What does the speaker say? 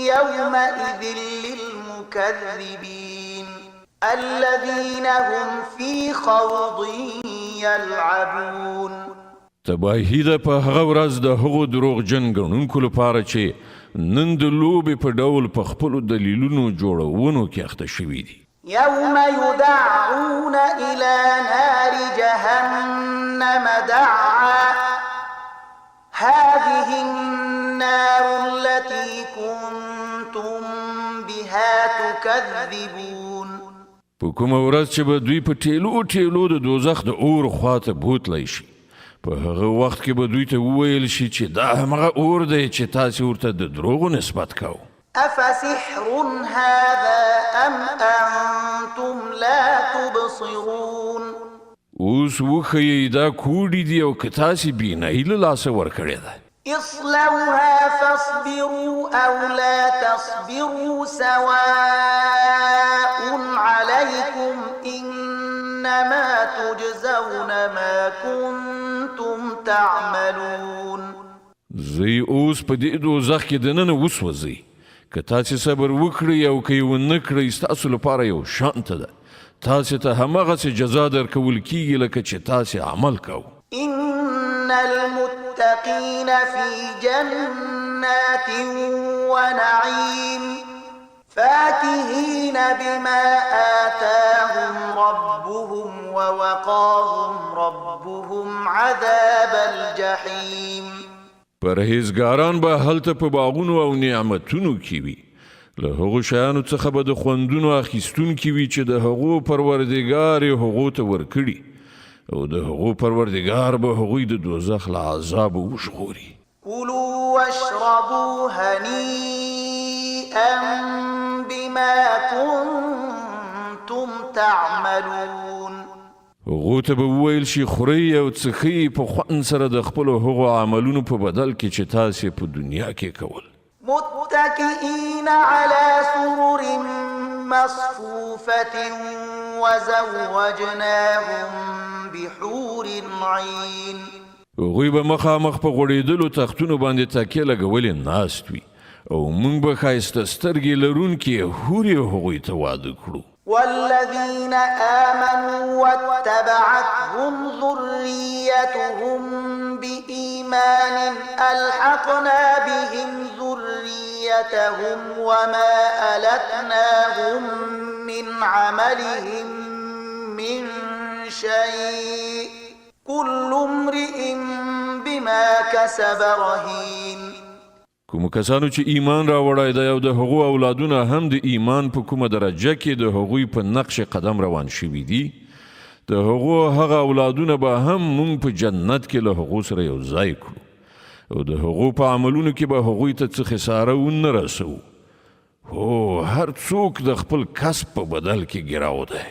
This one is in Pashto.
يومئذ للمكذبين الذين هم في خوض يلعبون. تباهي ده په هغه ورځ د هغو دروغجن ګڼونکو لپاره چې نن د لوبې په ډول په خپلو دلیلونو جوړونو کې اخته شوي دي. يوم يدعون إلى نار جهنم دعا هذه النار التي كنتم بها تكذبون. په کومه ورځ چې به دوی په ټیلو ټیلو د دوزخ د اور خواته بوتلی شي، په هغه وخت کې به دوی ته وویل شي چې دا همغه اور دی چې تاسې ورته د دروغو نسبت کوو. أفسحر هذا أم أنتم لا تبصرون. اوس وښیئ دا کوډې دي او که تاسې بینایي له لاسه ورکړې ده. اصلوها فاصبروا أو لا تصبروا سواء عليكم إنما تجزون ما كنتم تعملون. زی اوس په دې دوزخ کې دننه وسوځئ، که تاسې صبر وکړئ او که یې ونه کړئ ستاسو لپاره یو شانته ده، تاسې ته همغسې جزا درکول کیږي لکه چې تاسې عمل کوو. إن المتقين في جنات ونعيم فاكهين بما آتاهم ربهم ووقاهم ربهم عذاب الجحيم. پرهیزګاران به هلته په باغونو او نعمتونو کې وي، له هغو شیانو څخه به د خوندونو اخیستونکي وي چې د هغو پروردګار یې هغو ته ورکړي، او د هغو پروردګار به هغوی د دوزخ له عذابه وژغوري. كلوا واشربوا هنيئا بما كنتم تعملون. هغو ته به وویل شي خورئ او څښئ په خوند سره د خپلو هغو عملونو په بدل کې چې تاسې په دنیا کې کول. متكئين على سرر مصفوفة وزوجناهم بحور عين. هغوی به مخامخ په غوړېدلو تختونو باندې تکیه لګولې ناست وي او موږ به ښایسته سترګې لرونکي حورې هغوی ته واده کړو. والذين آمنوا واتبعتهم ذريتهم بإيمان ألحقنا بهم ذريتهم وما ألتناهم من عملهم من شيء كل امرئ بما كسب رهين. کومو کسانو چې ایمان راوړی دی او د هغو اولادونه هم د ایمان په کومه درجه کې د هغوی په نقش قدم روان شوي دي، د هغو هغه اولادونه به هم مونږ په جنت کې له هغو سره یو ځای کړو او د هغو په عملونو کې به هغوی ته څه خساره ونه رسوو. هو هر څوک د خپل کسب په بدل کې ګیراو دی.